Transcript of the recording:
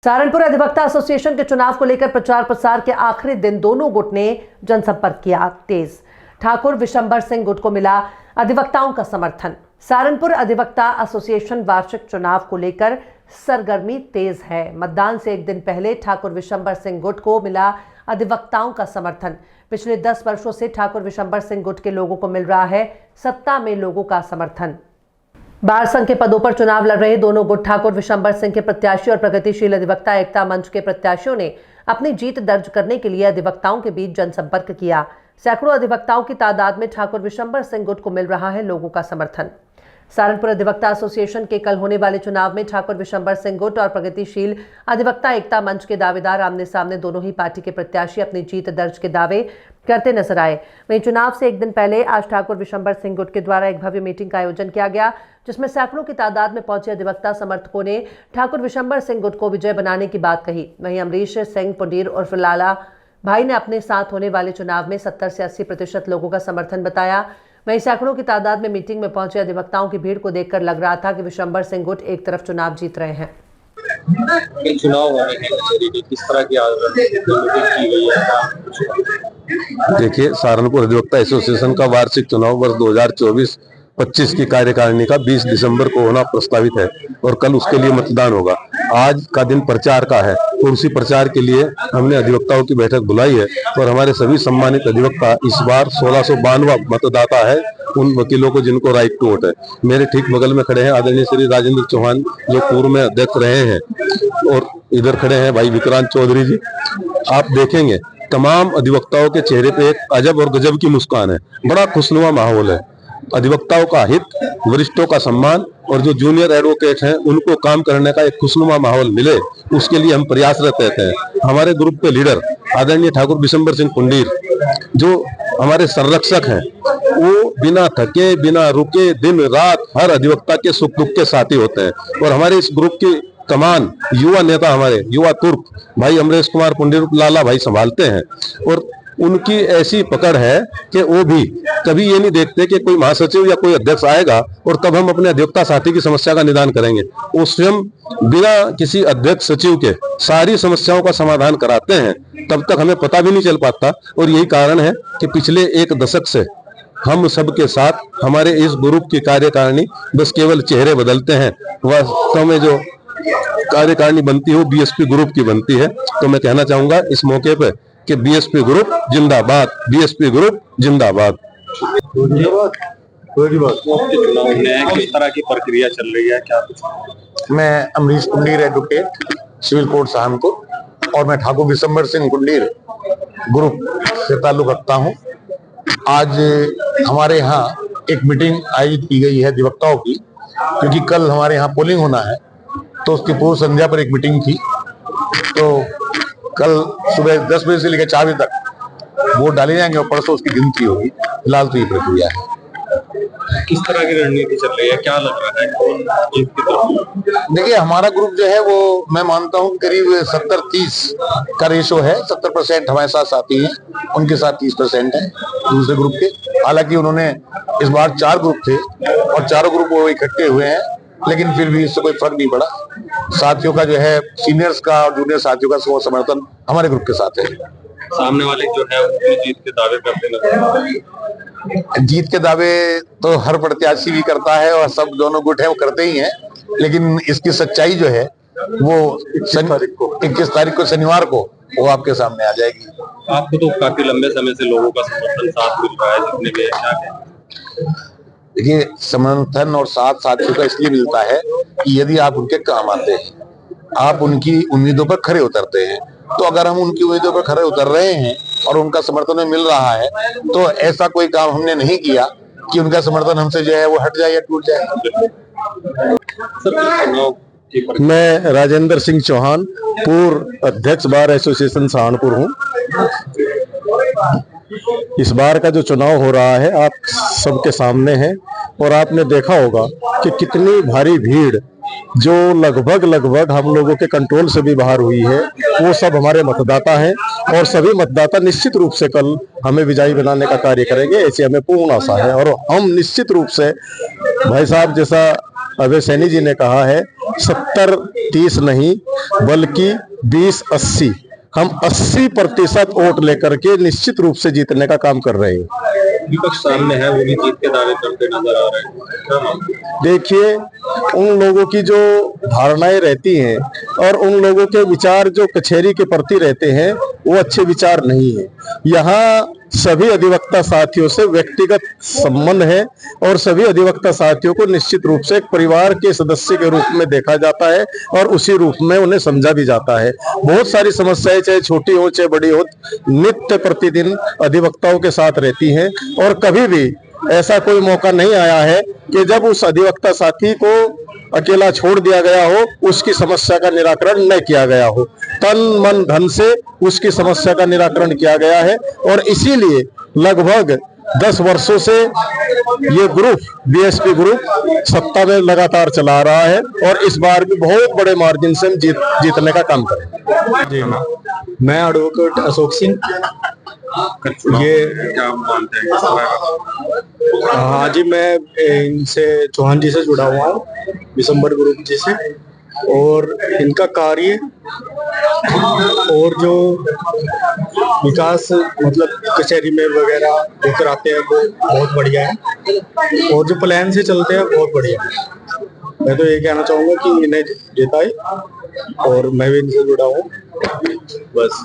सहारनपुर अधिवक्ता एसोसिएशन के चुनाव को लेकर प्रचार प्रसार के आखिरी दिन दोनों गुट ने जनसंपर्क किया तेज। ठाकुर विशंबर सिंह गुट को मिला अधिवक्ताओं का समर्थन। सहारनपुर अधिवक्ता एसोसिएशन वार्षिक चुनाव को लेकर सरगर्मी तेज है। मतदान से एक दिन पहले ठाकुर विशंबर सिंह गुट को मिला अधिवक्ताओं का समर्थन। पिछले 10 वर्षों से ठाकुर विशंबर सिंह गुट के लोगों को मिल रहा है सत्ता में लोगों का समर्थन। बार संघ के पदों पर चुनाव लड़ रहे दोनों गुट ठाकुर विशंबर सिंह के प्रत्याशी और प्रगतिशील अधिवक्ता एकता मंच के प्रत्याशियों ने अपनी जीत दर्ज करने के लिए अधिवक्ताओं के बीच जनसंपर्क किया। सैकड़ों अधिवक्ताओं की तादाद में ठाकुर विशंबर सिंह गुट को मिल रहा है लोगों का समर्थन। सहारनपुर अधिवक्ता एसोसिएशन के कल होने वाले चुनाव में ठाकुर विशंबर सिंह गुट और प्रगतिशील अधिवक्ता एकता मंच के दावेदार आमने सामने दोनों ही पार्टी के प्रत्याशी अपनी जीत दर्ज के दावे करते नजर आए। वहीं चुनाव से एक दिन पहले आज ठाकुर विशंबर सिंह गुट के द्वारा एक भव्य मीटिंग का आयोजन किया गया, जिसमें सैकड़ों की तादाद में पहुंचे अधिवक्ता समर्थकों ने ठाकुर विशंबर सिंह गुट को विजय बनाने की बात कही। वहीं अमरीश सिंह पुंडीर उर्फ लाला भाई ने अपने साथ होने वाले चुनाव में 70 से 80% लोगों का समर्थन बताया। वहीं सैकड़ों की तादाद में मीटिंग में पहुंचे अधिवक्ताओं की भीड़ को देखकर लग रहा था कि विशंबर सिंह गुट एक तरफ चुनाव जीत रहे हैं। चुनाव हो रहे हैं, किस तरह की देखिए, सहारनपुर अधिवक्ता एसोसिएशन का वार्षिक चुनाव वर्ष 2024-25 की कार्यकारिणी का 20 दिसंबर को होना प्रस्तावित है और कल उसके लिए मतदान होगा। आज का दिन प्रचार का है और उसी प्रचार के लिए हमने अधिवक्ताओं की बैठक बुलाई है और हमारे सभी सम्मानित अधिवक्ता इस बार 1692वां मतदाता है उन वकीलों को जिनको राइट टू वोट है। मेरे ठीक बगल में खड़े हैं आदरणीय श्री राजेंद्र चौहान, जो पूर्व में अध्यक्ष रहे हैं, और इधर खड़े हैं भाई विक्रांत चौधरी जी। आप देखेंगे तमाम अधिवक्ताओं के चेहरे पे एक अजब और गजब की मुस्कान है। बड़ा खुशनुमा माहौल है। अधिवक्ताओं का हित, वरिष्ठों का सम्मान और जो जूनियर एडवोकेट हैं उनको काम करने का एक खुशनुमा माहौल मिले, उसके लिए हम प्रयासरत रहते हैं। हमारे ग्रुप के लीडर आदरणीय ठाकुर विशंबर सिंह पुंडीर, जो हमारे संरक्षक हैं, वो बिना थके बिना रुके दिन रात हर अधिवक्ता के सुख दुख के साथी होते हैं। और हमारे इस ग्रुप की कमान युवा नेता हमारे युवा तुर्क भाई अमरीश कुमार पुंडीर लाला भाई संभालते हैं और उनकी ऐसी पकड़ है कि वो भी कभी ये नहीं देखते कि कोई महासचिव या कोई अध्यक्ष आएगा और तब हम अपने अधिवक्ता साथी की समस्या का निदान करेंगे। वो स्वयं बिना किसी अध्यक्ष सचिव के सारी समस्याओं का समाधान कराते हैं। तब तक हमें पता भी नहीं चल पाता और यही कारण है कि पिछले 1 दशक से हम सबके साथ हमारे इस ग्रुप की कार्यकारिणी बस केवल चेहरे बदलते हैं। वास्तव में जो कार्यकारिणी बनती है वो बीएसपी ग्रुप की बनती है। तो मैं कहना चाहूंगा इस मौके पे कि बीएसपी ग्रुप जिंदाबाद, बीएसपी ग्रुप जिंदाबाद। किस तरह की प्रक्रिया चल रही है, क्या कुछ? मैं Amrish Pundir advocate, civil court Saharanpur, और मैं ठाकुर विशंबर सिंह पुंडीर ग्रुप से ताल्लुक रखता हूं। आज हमारे यहाँ एक मीटिंग आयोजित की गई है अधिवक्ताओं की, क्योंकि कल हमारे यहाँ पोलिंग होना है, तो उसकी पूर्व संध्या पर एक मीटिंग थी। तो कल सुबह 10 बजे से लेकर 4 बजे तक वोट डाले जाएंगे और परसों उसकी गिनती होगी। फिलहाल तो ये प्रक्रिया है। किस तरह की रणनीति चल रही है, क्या लग रहा है कौन जीत की तरफ? देखिए, हमारा ग्रुप जो है वो मैं मानता हूँ करीब 70-30 का रेशो है। 70% हमारे साथ साथी हैं, उनके साथ 30% है दूसरे ग्रुप के। हालांकि उन्होंने इस बार 4 ग्रुप थे और चारों ग्रुप वो इकट्ठे हुए हैं, लेकिन फिर भी इससे कोई फर्क नहीं पड़ा। साथियों का जो है, सीनियर्स का और जूनियर साथियों का समर्थन हमारे ग्रुप के साथ है। सामने वाले जो है वो जीत के दावे करते नजर। जीत के दावे तो हर प्रत्याशी भी करता है और सब दोनों गुट है वो करते ही हैं, लेकिन इसकी सच्चाई जो है वो 21 तारीख को शनिवार को वो आपके सामने आ जाएगी। आपको तो काफी लंबे समय से लोगों का समर्थन साथ मिल रहा है, जितने भी क्या है? देखिए, समर्थन और साथ साथियों का इसलिए मिलता है कि यदि आप उनके काम आते हैं, आप उनकी उम्मीदों पर खरे उतरते हैं, तो अगर हम उनकी उम्मीदों पर खरे उतर रहे हैं और उनका समर्थन हमें मिल रहा है, तो ऐसा कोई काम हमने नहीं किया कि उनका समर्थन हमसे जो है वो हट जाए या टूट जाए। मैं राजेंद्र सिंह चौहान, पूर्व अध्यक्ष बार एसोसिएशन सहारनपुर हूँ। इस बार का जो चुनाव हो रहा है आप सबके सामने है और आपने देखा होगा कि कितनी भारी भीड़ जो लगभग हम लोगों के कंट्रोल से भी बाहर हुई है, वो सब हमारे मतदाता हैं और सभी मतदाता निश्चित रूप से कल हमें विजयी बनाने का कार्य करेंगे, ऐसी हमें पूर्ण आशा है। और हम निश्चित रूप से भाई साहब जैसा अभय सैनी जी ने कहा है 70-30 नहीं बल्कि 20-80, हम 80% वोट लेकर के निश्चित रूप से जीतने का काम कर रहे हैं। विपक्ष सामने है, वो भी जीत के दावे करते नजर आ रहे हैं। देखिए, उन लोगों की जो धारणाएं रहती हैं और उन लोगों के विचार जो कचहरी के प्रति रहते हैं वो अच्छे विचार नहीं है। यहाँ सभी अधिवक्ता साथियों से व्यक्तिगत संबंध है और सभी अधिवक्ता साथियों को निश्चित रूप से एक परिवार के सदस्य के रूप में देखा जाता है और उसी रूप में उन्हें समझा भी जाता है। बहुत सारी समस्याएं चाहे छोटी हो चाहे बड़ी हो नित्य प्रतिदिन अधिवक्ताओं के साथ रहती हैं और कभी भी ऐसा कोई मौका नहीं आया है कि जब उस अधिवक्ता साथी को अकेला छोड़ दिया गया हो, उसकी समस्या का निराकरण न किया गया हो। तन मन धन से उसकी समस्या का निराकरण किया गया है और इसीलिए लगभग 10 वर्षों से ये ग्रुप बीएसपी ग्रुप सत्ता में लगातार चला रहा है और इस बार भी बहुत बड़े मार्जिन से हम जीतने का काम करेंगे। जी, मैं एडवोकेट अशोक सिंह। ये क्या मानते हैं? हाँ जी, मैं इनसे चौहान जी से जुड़ा हुआ हूँ, दिसंबर ग्रुप जी से, और इनका कार्य और जो विकास मतलब कचहरी में वगैरह जो कराते हैं वो बहुत बढ़िया है और जो प्लान से चलते हैं बहुत बढ़िया है। मैं तो ये कहना चाहूंगा कि इन्हें जिताए और मैं भी इनसे जुड़ा हूँ बस।